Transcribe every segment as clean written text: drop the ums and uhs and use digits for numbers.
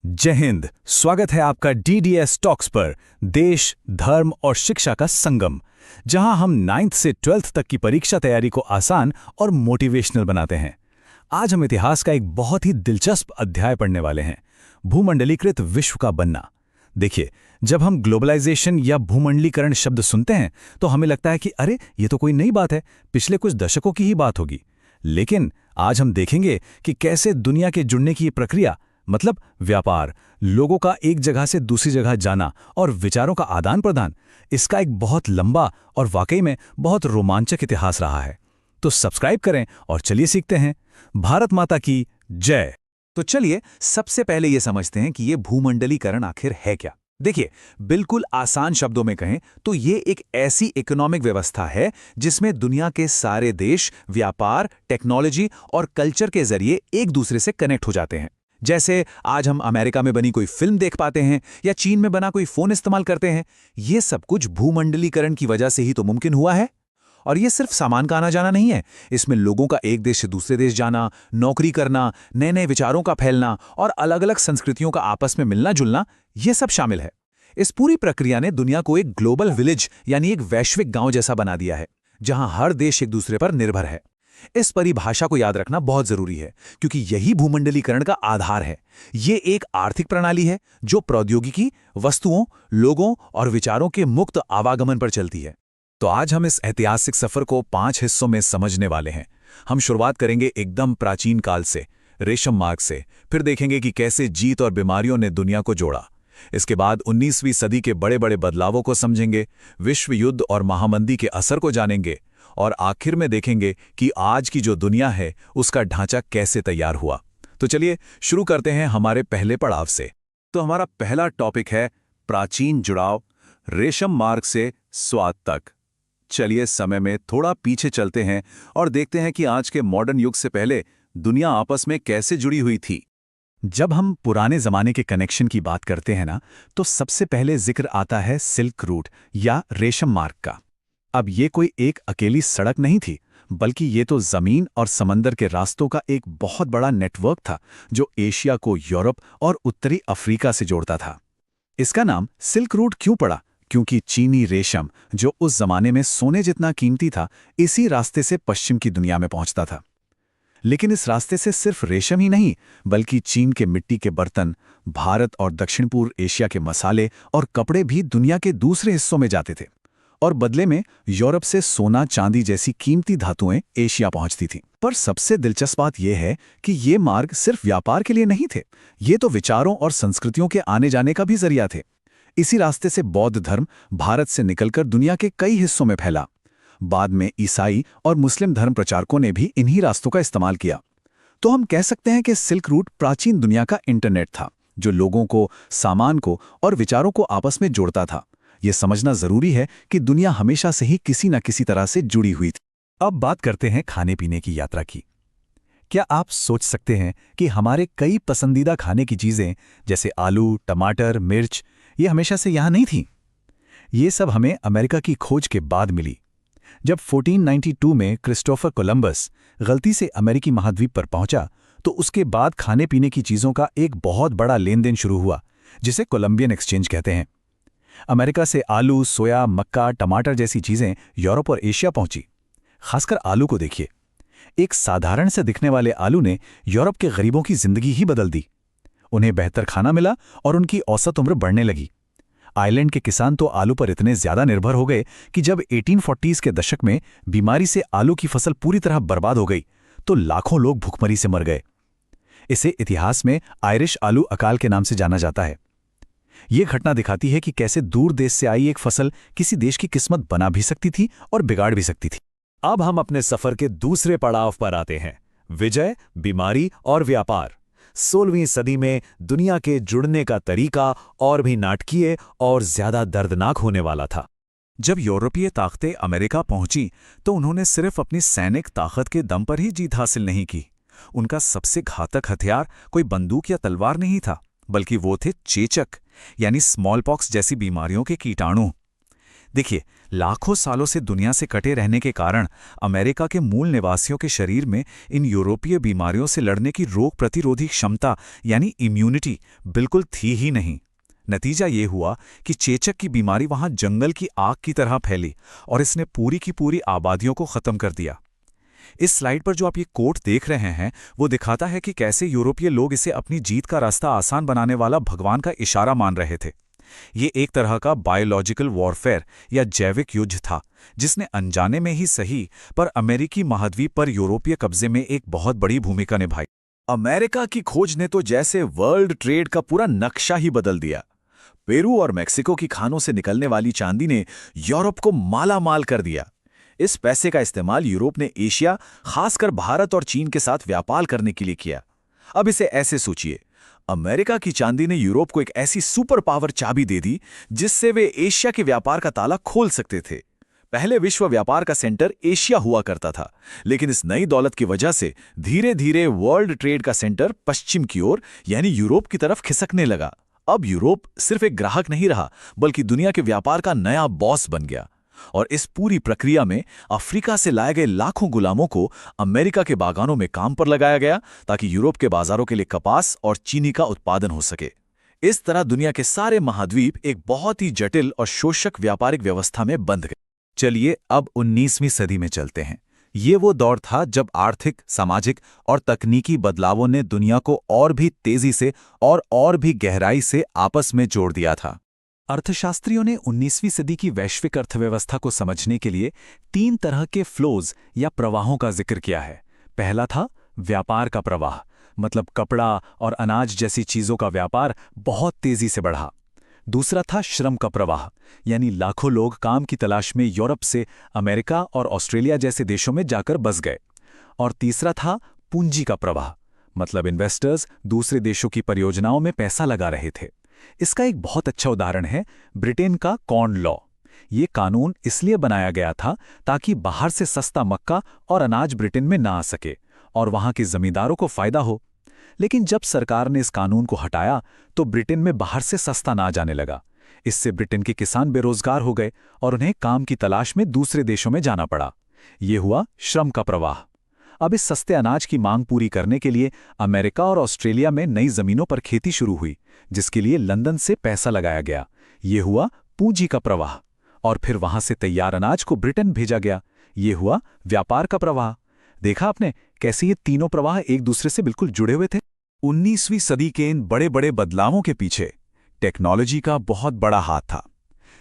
जय हिंद। स्वागत है आपका डीडीएस टॉक्स पर, देश, धर्म और शिक्षा का संगम, जहां हम 9th से 12th तक की परीक्षा तैयारी को आसान और मोटिवेशनल बनाते हैं। आज हम इतिहास का एक बहुत ही दिलचस्प अध्याय पढ़ने वाले हैं, भूमंडलीकृत विश्व का बनना। देखिए, जब हम ग्लोबलाइजेशन या भूमंडलीकरण शब्द सुनते हैं तो हमें लगता है कि अरे ये तो कोई नई बात है, पिछले कुछ दशकों की ही बात होगी। लेकिन आज हम देखेंगे कि कैसे दुनिया के जुड़ने की ये प्रक्रिया, मतलब व्यापार, लोगों का एक जगह से दूसरी जगह जाना और विचारों का आदान प्रदान, इसका एक बहुत लंबा और वाकई में बहुत रोमांचक इतिहास रहा है। तो सब्सक्राइब करें और चलिए सीखते हैं। भारत माता की जय। तो चलिए सबसे पहले ये समझते हैं कि ये भूमंडलीकरण आखिर है क्या। देखिए, बिल्कुल आसान शब्दों में कहें तो ये एक ऐसी इकोनॉमिक व्यवस्था है जिसमें दुनिया के सारे देश व्यापार, टेक्नोलॉजी और कल्चर के जरिए एक दूसरे से कनेक्ट हो जाते हैं। जैसे आज हम अमेरिका में बनी कोई फिल्म देख पाते हैं या चीन में बना कोई फोन इस्तेमाल करते हैं। ये सब कुछ भूमंडलीकरण की वजह से ही तो मुमकिन हुआ है। और ये सिर्फ सामान का आना जाना नहीं है, इसमें लोगों का एक देश से दूसरे देश जाना, नौकरी करना, नए नए विचारों का फैलना और अलग अलग संस्कृतियों का आपस में मिलना जुलना, ये सब शामिल है। इस पूरी प्रक्रिया ने दुनिया को एक ग्लोबल विलेज यानी एक वैश्विक गांव जैसा बना दिया है, जहां हर देश एक दूसरे पर निर्भर है। इस परिभाषा को याद रखना बहुत जरूरी है, क्योंकि यही भूमंडलीकरण का आधार है। ये एक आर्थिक प्रणाली है जो प्रौद्योगिकी, वस्तुओं, लोगों और विचारों के मुक्त आवागमन पर चलती है। तो आज हम इस ऐतिहासिक सफर को 5 हिस्सों में समझने वाले हैं। हम शुरुआत करेंगे एकदम प्राचीन काल से, रेशम मार्ग से। फिर देखेंगे कि कैसे जीत और बीमारियों ने दुनिया को जोड़ा। इसके बाद 19वीं सदी के बड़े बड़े बदलावों को समझेंगे, विश्व युद्ध और महामंदी के असर को जानेंगे, और आखिर में देखेंगे कि आज की जो दुनिया है उसका ढांचा कैसे तैयार हुआ। तो चलिए शुरू करते हैं हमारे पहले पड़ाव से। तो हमारा पहला टॉपिक है प्राचीन जुड़ाव, रेशम मार्ग से स्वाद तक। चलिए समय में थोड़ा पीछे चलते हैं और देखते हैं कि आज के मॉडर्न युग से पहले दुनिया आपस में कैसे जुड़ी हुई थी। जब हम पुराने जमाने के कनेक्शन की बात करते हैं ना, तो सबसे पहले जिक्र आता है सिल्क रूट या रेशम मार्ग का। अब ये कोई एक अकेली सड़क नहीं थी, बल्कि ये तो जमीन और समंदर के रास्तों का एक बहुत बड़ा नेटवर्क था जो एशिया को यूरोप और उत्तरी अफ्रीका से जोड़ता था। इसका नाम सिल्क रूट क्यों पड़ा? क्योंकि चीनी रेशम, जो उस जमाने में सोने जितना कीमती था, इसी रास्ते से पश्चिम की दुनिया में पहुंचता था। लेकिन इस रास्ते से सिर्फ रेशम ही नहीं, बल्कि चीन के मिट्टी के बर्तन, भारत और दक्षिण पूर्व एशिया के मसाले और कपड़े भी दुनिया के दूसरे हिस्सों में जाते थे। और बदले में यूरोप से सोना, चांदी जैसी कीमती धातुएं एशिया पहुंचती थीं। पर सबसे दिलचस्प बात यह है कि ये मार्ग सिर्फ व्यापार के लिए नहीं थे, ये तो विचारों और संस्कृतियों के आने जाने का भी जरिया थे। इसी रास्ते से बौद्ध धर्म भारत से निकलकर दुनिया के कई हिस्सों में फैला। बाद में ईसाई और मुस्लिम धर्म प्रचारकों ने भी इन्हीं रास्तों का इस्तेमाल किया। तो हम कह सकते हैं कि सिल्क रूट प्राचीन दुनिया का इंटरनेट था, जो लोगों को, सामान को और विचारों को आपस में जोड़ता था। यह समझना जरूरी है कि दुनिया हमेशा से ही किसी न किसी तरह से जुड़ी हुई थी। अब बात करते हैं खाने पीने की यात्रा की। क्या आप सोच सकते हैं कि हमारे कई पसंदीदा खाने की चीजें जैसे आलू, टमाटर, मिर्च, ये हमेशा से यहाँ नहीं थीं? ये सब हमें अमेरिका की खोज के बाद मिली। जब 1492 में क्रिस्टोफर कोलंबस गलती से अमेरिकी महाद्वीप पर पहुंचा, तो उसके बाद खाने पीने की चीजों का एक बहुत बड़ा लेन देन शुरू हुआ, जिसे कोलंबियन एक्सचेंज कहते हैं। अमेरिका से आलू, सोया, मक्का, टमाटर जैसी चीजें यूरोप और एशिया पहुंची। खासकर आलू को देखिए। एक साधारण से दिखने वाले आलू ने यूरोप के गरीबों की जिंदगी ही बदल दी। उन्हें बेहतर खाना मिला और उनकी औसत उम्र बढ़ने लगी। आइलैंड के किसान तो आलू पर इतने ज्यादा निर्भर हो गए कि जब 1840s के दशक में बीमारी से आलू की फसल पूरी तरह बर्बाद हो गई, तो लाखों लोग भूखमरी से मर गए। इसे इतिहास में आयरिश आलू अकाल के नाम से जाना जाता है। यह घटना दिखाती है कि कैसे दूर देश से आई एक फसल किसी देश की किस्मत बना भी सकती थी और बिगाड़ भी सकती थी। अब हम अपने सफर के दूसरे पड़ाव पर आते हैं, विजय, बीमारी और व्यापार। 16वीं सदी में दुनिया के जुड़ने का तरीका और भी नाटकीय और ज्यादा दर्दनाक होने वाला था। जब यूरोपीय ताकतें अमेरिका पहुंची, तो उन्होंने सिर्फ अपनी सैनिक ताकत के दम पर ही जीत हासिल नहीं की। उनका सबसे घातक हथियार कोई बंदूक या तलवार नहीं था, बल्कि वो थे चेचक यानी स्मॉल पॉक्स जैसी बीमारियों के कीटाणु। देखिए, लाखों सालों से दुनिया से कटे रहने के कारण अमेरिका के मूल निवासियों के शरीर में इन यूरोपीय बीमारियों से लड़ने की रोग प्रतिरोधी क्षमता यानी इम्यूनिटी बिल्कुल थी ही नहीं। नतीजा ये हुआ कि चेचक की बीमारी वहां जंगल की आग की तरह फैली और इसने पूरी की पूरी आबादियों को खत्म कर दिया। इस स्लाइड पर जो आप ये कोट देख रहे हैं वो दिखाता है कि कैसे यूरोपीय लोग इसे अपनी जीत का रास्ता आसान बनाने वाला भगवान का इशारा मान रहे थे। ये एक तरह का बायोलॉजिकल वॉरफेयर या जैविक युद्ध था जिसने अनजाने में ही सही पर अमेरिकी महाद्वीप पर यूरोपीय कब्जे में एक बहुत बड़ी भूमिका निभाई। अमेरिका की खोज ने तो जैसे वर्ल्ड ट्रेड का पूरा नक्शा ही बदल दिया। पेरू और मेक्सिको की खानों से निकलने वाली चांदी ने यूरोप को माला माल कर दिया। इस पैसे का इस्तेमाल यूरोप ने एशिया, खासकर भारत और चीन के साथ व्यापार करने के लिए किया। अब इसे ऐसे सोचिए, अमेरिका की चांदी ने यूरोप को एक ऐसी सुपर पावर चाबी दे दी जिससे वे एशिया के व्यापार का ताला खोल सकते थे। पहले विश्व व्यापार का सेंटर एशिया हुआ करता था, लेकिन इस नई दौलत की वजह से धीरे धीरे वर्ल्ड ट्रेड का सेंटर पश्चिम की ओर यानी यूरोप की तरफ खिसकने लगा। अब यूरोप सिर्फ एक ग्राहक नहीं रहा, बल्कि दुनिया के व्यापार का नया बॉस बन गया। और इस पूरी प्रक्रिया में अफ्रीका से लाए गए लाखों गुलामों को अमेरिका के बागानों में काम पर लगाया गया ताकि यूरोप के बाजारों के लिए कपास और चीनी का उत्पादन हो सके। इस तरह दुनिया के सारे महाद्वीप एक बहुत ही जटिल और शोषक व्यापारिक व्यवस्था में बंध गए। चलिए अब 19वीं सदी में चलते हैं। ये वो दौर था जब आर्थिक, सामाजिक और तकनीकी बदलावों ने दुनिया को और भी तेजी से और भी गहराई से आपस में जोड़ दिया था। अर्थशास्त्रियों ने 19वीं सदी की वैश्विक अर्थव्यवस्था को समझने के लिए 3 तरह के फ्लोज या प्रवाहों का जिक्र किया है। पहला था व्यापार का प्रवाह, मतलब कपड़ा और अनाज जैसी चीजों का व्यापार बहुत तेजी से बढ़ा। दूसरा था श्रम का प्रवाह, यानी लाखों लोग काम की तलाश में यूरोप से अमेरिका और ऑस्ट्रेलिया जैसे देशों में जाकर बस गए। और तीसरा था पूंजी का प्रवाह, मतलब इन्वेस्टर्स दूसरे देशों की परियोजनाओं में पैसा लगा रहे थे। इसका एक बहुत अच्छा उदाहरण है ब्रिटेन का कॉर्न लॉ। ये कानून इसलिए बनाया गया था ताकि बाहर से सस्ता मक्का और अनाज ब्रिटेन में ना आ सके और वहां के जमींदारों को फायदा हो। लेकिन जब सरकार ने इस कानून को हटाया तो ब्रिटेन में बाहर से सस्ता ना जाने लगा। इससे ब्रिटेन के किसान बेरोजगार हो गए और उन्हें काम की तलाश में दूसरे देशों में जाना पड़ा। ये हुआ श्रम का प्रवाह। अब इस सस्ते अनाज की मांग पूरी करने के लिए अमेरिका और ऑस्ट्रेलिया में नई जमीनों पर खेती शुरू हुई, जिसके लिए लंदन से पैसा लगाया गया। ये हुआ पूंजी का प्रवाह। और फिर वहां से तैयार अनाज को ब्रिटेन भेजा गया। ये हुआ व्यापार का प्रवाह। देखा आपने कैसे ये तीनों प्रवाह एक दूसरे से बिल्कुल जुड़े हुए थे। 19वीं सदी के इन बड़े बड़े बदलावों के पीछे टेक्नोलॉजी का बहुत बड़ा हाथ था।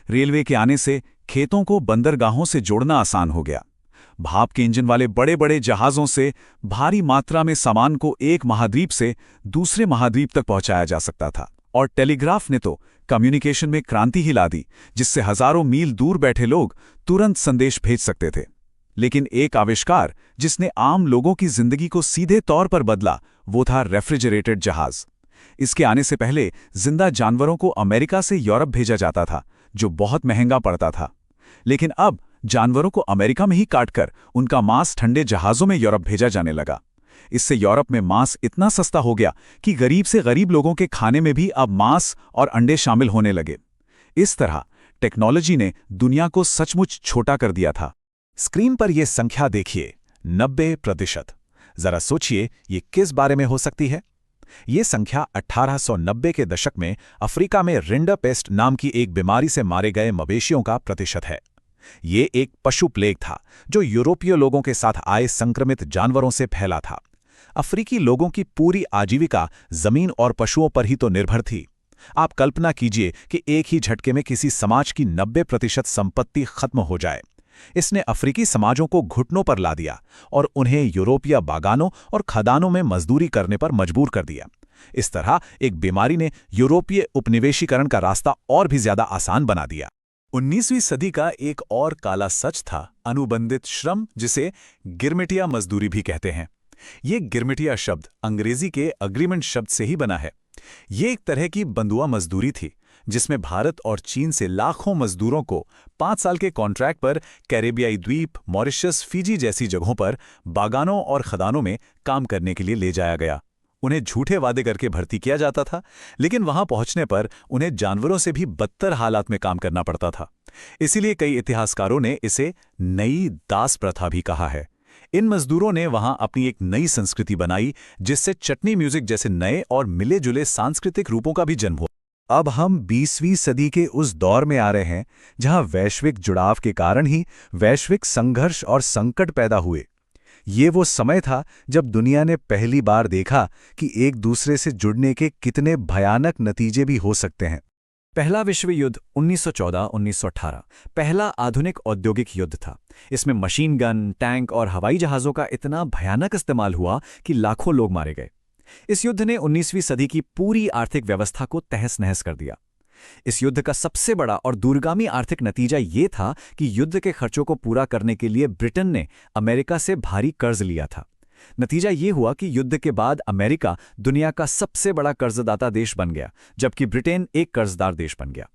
रेलवे के आने से खेतों को बंदरगाहों से जोड़ना आसान हो गया। भाप के इंजन वाले बड़े बड़े जहाज़ों से भारी मात्रा में सामान को एक महाद्वीप से दूसरे महाद्वीप तक पहुंचाया जा सकता था। और टेलीग्राफ ने तो कम्युनिकेशन में क्रांति ही ला दी, जिससे हजारों मील दूर बैठे लोग तुरंत संदेश भेज सकते थे। लेकिन एक आविष्कार जिसने आम लोगों की जिंदगी को सीधे तौर पर बदला, वो था रेफ्रिजरेटेड जहाज। इसके आने से पहले जिंदा जानवरों को अमेरिका से यूरोप भेजा जाता था, जो बहुत महंगा पड़ता था। लेकिन अब जानवरों को अमेरिका में ही काटकर उनका मांस ठंडे जहाजों में यूरोप भेजा जाने लगा। इससे यूरोप में मांस इतना सस्ता हो गया कि गरीब से गरीब लोगों के खाने में भी अब मांस और अंडे शामिल होने लगे। इस तरह टेक्नोलॉजी ने दुनिया को सचमुच छोटा कर दिया था। स्क्रीन पर यह संख्या देखिए, 90%। जरा सोचिए ये किस बारे में हो सकती है। ये संख्या 1890 के दशक में अफ्रीका में रिंडरपेस्ट नाम की एक बीमारी से मारे गए मवेशियों का प्रतिशत है। ये एक पशु प्लेग था जो यूरोपीय लोगों के साथ आए संक्रमित जानवरों से फैला था। अफ्रीकी लोगों की पूरी आजीविका जमीन और पशुओं पर ही तो निर्भर थी। आप कल्पना कीजिए कि एक ही झटके में किसी समाज की 90% संपत्ति खत्म हो जाए। इसने अफ्रीकी समाजों को घुटनों पर ला दिया और उन्हें यूरोपीय बागानों और खदानों में मजदूरी करने पर मजबूर कर दिया। इस तरह एक बीमारी ने यूरोपीय उपनिवेशीकरण का रास्ता और भी ज्यादा आसान बना दिया। 19वीं सदी का एक और काला सच था अनुबंधित श्रम, जिसे गिरमिटिया मजदूरी भी कहते हैं। ये गिरमिटिया शब्द अंग्रेजी के अग्रीमेंट शब्द से ही बना है। ये एक तरह की बंधुआ मजदूरी थी जिसमें भारत और चीन से लाखों मजदूरों को 5 साल के कॉन्ट्रैक्ट पर कैरेबियाई द्वीप, मॉरिशस, फिजी जैसी जगहों पर बागानों और खदानों में काम करने के लिए ले जाया गया। उन्हें झूठे वादे करके भर्ती किया जाता था, लेकिन वहां पहुंचने पर उन्हें जानवरों से भी बदतर हालात में काम करना पड़ता था। इसीलिए कई इतिहासकारों ने इसे नई दास प्रथा भी कहा है। इन मजदूरों ने वहां अपनी एक नई संस्कृति बनाई, जिससे चटनी म्यूजिक जैसे नए और मिले जुले सांस्कृतिक रूपों का भी जन्म हुआ। अब हम 20वीं सदी के उस दौर में आ रहे हैं जहां वैश्विक जुड़ाव के कारण ही वैश्विक संघर्ष और संकट पैदा हुए। ये वो समय था जब दुनिया ने पहली बार देखा कि एक दूसरे से जुड़ने के कितने भयानक नतीजे भी हो सकते हैं। पहला विश्व युद्ध 1914-1918 पहला आधुनिक औद्योगिक युद्ध था। इसमें मशीन गन, टैंक और हवाई जहाज़ों का इतना भयानक इस्तेमाल हुआ कि लाखों लोग मारे गए। इस युद्ध ने 19वीं सदी की पूरी आर्थिक व्यवस्था को तहस-नहस कर दिया। इस युद्ध का सबसे बड़ा और दूरगामी आर्थिक नतीजा ये था कि युद्ध के खर्चों को पूरा करने के लिए ब्रिटेन ने अमेरिका से भारी कर्ज लिया था। नतीजा ये हुआ कि युद्ध के बाद अमेरिका दुनिया का सबसे बड़ा कर्जदाता देश बन गया, जबकि ब्रिटेन एक कर्जदार देश बन गया।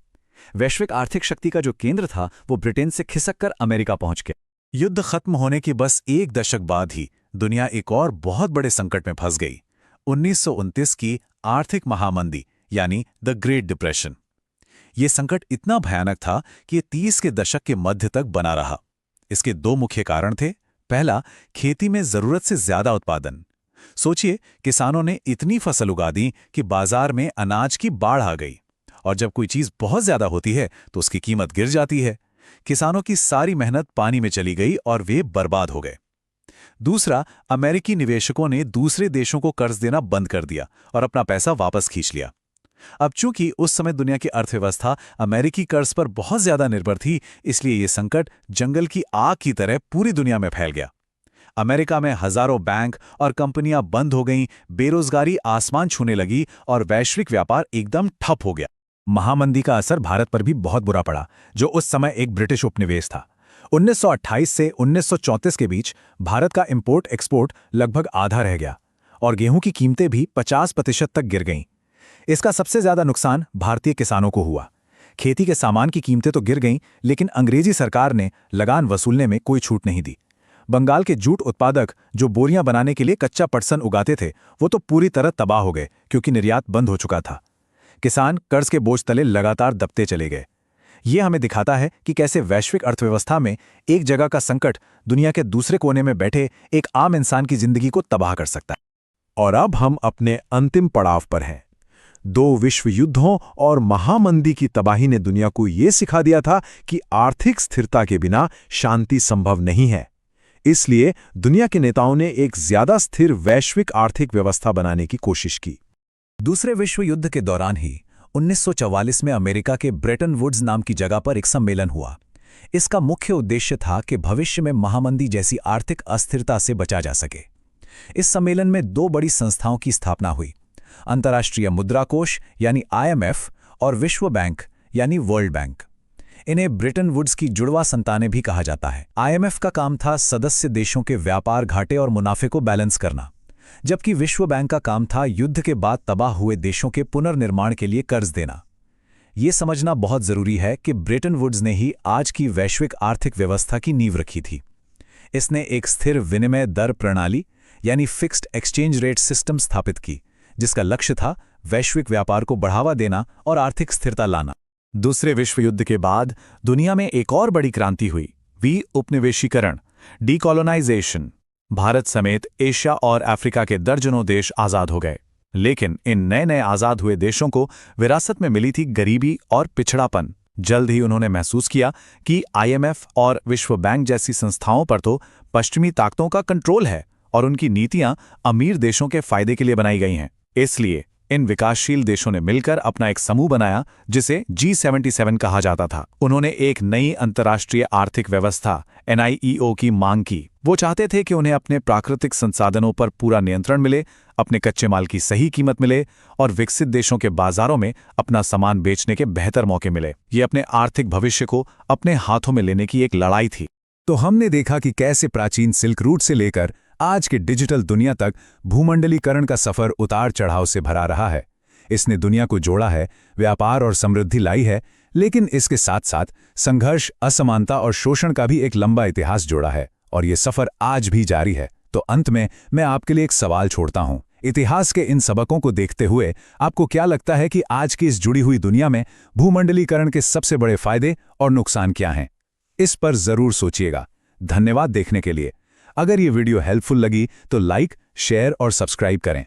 वैश्विक आर्थिक शक्ति का जो केंद्र था वो ब्रिटेन से खिसककर अमेरिका पहुंच गया। युद्ध खत्म होने के बस एक दशक बाद ही दुनिया एक और बहुत बड़े संकट में फंस गई, 1929 की आर्थिक महामंदी यानी द ग्रेट डिप्रेशन। ये संकट इतना भयानक था कि ये 30 के दशक के मध्य तक बना रहा। इसके दो मुख्य कारण थे। पहला, खेती में जरूरत से ज्यादा उत्पादन। सोचिए, किसानों ने इतनी फसल उगा दी कि बाजार में अनाज की बाढ़ आ गई, और जब कोई चीज बहुत ज्यादा होती है तो उसकी कीमत गिर जाती है। किसानों की सारी मेहनत पानी में चली गई और वे बर्बाद हो गए। दूसरा, अमेरिकी निवेशकों ने दूसरे देशों को कर्ज देना बंद कर दिया और अपना पैसा वापस खींच लिया। अब चूंकि उस समय दुनिया की अर्थव्यवस्था अमेरिकी कर्ज पर बहुत ज्यादा निर्भर थी, इसलिए यह संकट जंगल की आग की तरह पूरी दुनिया में फैल गया। अमेरिका में हजारों बैंक और कंपनियां बंद हो गईं, बेरोजगारी आसमान छूने लगी और वैश्विक व्यापार एकदम ठप हो गया। महामंदी का असर भारत पर भी बहुत बुरा पड़ा, जो उस समय एक ब्रिटिश उपनिवेश था। 1928 से 1934 के बीच भारत का इंपोर्ट एक्सपोर्ट लगभग आधा रह गया और गेहूं की कीमतें भी 50% तक गिर गईं। इसका सबसे ज्यादा नुकसान भारतीय किसानों को हुआ। खेती के सामान की कीमतें तो गिर गईं, लेकिन अंग्रेजी सरकार ने लगान वसूलने में कोई छूट नहीं दी। बंगाल के जूट उत्पादक जो बोरियां बनाने के लिए कच्चा पटसन उगाते थे, वो तो पूरी तरह तबाह हो गए क्योंकि निर्यात बंद हो चुका था। किसान कर्ज के बोझ तले लगातार दबते चले गए। ये हमें दिखाता है कि कैसे वैश्विक अर्थव्यवस्था में एक जगह का संकट दुनिया के दूसरे कोने में बैठे एक आम इंसान की जिंदगी को तबाह कर सकता है। और अब हम अपने अंतिम पड़ाव पर हैं। 2 विश्व युद्धों और महामंदी की तबाही ने दुनिया को ये सिखा दिया था कि आर्थिक स्थिरता के बिना शांति संभव नहीं है। इसलिए दुनिया के नेताओं ने एक ज्यादा स्थिर वैश्विक आर्थिक व्यवस्था बनाने की कोशिश की। दूसरे विश्व युद्ध के दौरान ही 1944 में अमेरिका के ब्रेटन वुड्स नाम की जगह पर एक सम्मेलन हुआ। इसका मुख्य उद्देश्य था कि भविष्य में महामंदी जैसी आर्थिक अस्थिरता से बचा जा सके। इस सम्मेलन में 2 बड़ी संस्थाओं की स्थापना हुई, अंतर्राष्ट्रीय मुद्रा कोष यानी IMF और विश्व बैंक यानी वर्ल्ड बैंक। इन्हें ब्रेटन वुड्स की जुड़वा संतानें भी कहा जाता है। IMF का काम था सदस्य देशों के व्यापार घाटे और मुनाफे को बैलेंस करना, जबकि विश्व बैंक का काम था युद्ध के बाद तबाह हुए देशों के पुनर्निर्माण के लिए कर्ज देना। ये समझना बहुत जरूरी है कि ब्रेटन वुड्स ने ही आज की वैश्विक आर्थिक व्यवस्था की नींव रखी थी। इसने एक स्थिर विनिमय दर प्रणाली यानी फिक्स्ड एक्सचेंज रेट सिस्टम स्थापित की, जिसका लक्ष्य था वैश्विक व्यापार को बढ़ावा देना और आर्थिक स्थिरता लाना। दूसरे विश्व युद्ध के बाद दुनिया में एक और बड़ी क्रांति हुई, उपनिवेशीकरण, डीकोलोनाइजेशन। भारत समेत एशिया और अफ्रीका के दर्जनों देश आजाद हो गए, लेकिन इन नए नए आजाद हुए देशों को विरासत में मिली थी गरीबी और पिछड़ापन। जल्द ही उन्होंने महसूस किया कि IMF और विश्व बैंक जैसी संस्थाओं पर तो पश्चिमी ताकतों का कंट्रोल है और उनकी नीतियां अमीर देशों के फायदे के लिए बनाई गई हैं। इसलिए इन विकासशील देशों ने मिलकर अपना एक समूह बनाया जिसे G77 कहा जाता था। उन्होंने एक नई अंतर्राष्ट्रीय आर्थिक व्यवस्था NIEO की मांग की। वो चाहते थे कि उन्हें अपने प्राकृतिक संसाधनों पर पूरा नियंत्रण मिले, अपने कच्चे माल की सही कीमत मिले और विकसित देशों के बाजारों में अपना सामान बेचने के बेहतर मौके मिले। ये अपने आर्थिक भविष्य को अपने हाथों में लेने की एक लड़ाई थी। तो हमने देखा कि कैसे प्राचीन सिल्क रूट से लेकर आज के डिजिटल दुनिया तक भूमंडलीकरण का सफर उतार चढ़ाव से भरा रहा है। इसने दुनिया को जोड़ा है, व्यापार और समृद्धि लाई है, लेकिन इसके साथ साथ संघर्ष, असमानता और शोषण का भी एक लंबा इतिहास जोड़ा है और ये सफर आज भी जारी है। तो अंत में मैं आपके लिए एक सवाल छोड़ता हूं, इतिहास के इन सबकों को देखते हुए आपको क्या लगता है कि आज की इस जुड़ी हुई दुनिया में भूमंडलीकरण के सबसे बड़े फायदे और नुकसान क्या हैं? इस पर जरूर सोचिएगा। धन्यवाद देखने के लिए। अगर ये वीडियो हेल्पफुल लगी तो लाइक, शेयर और सब्सक्राइब करें।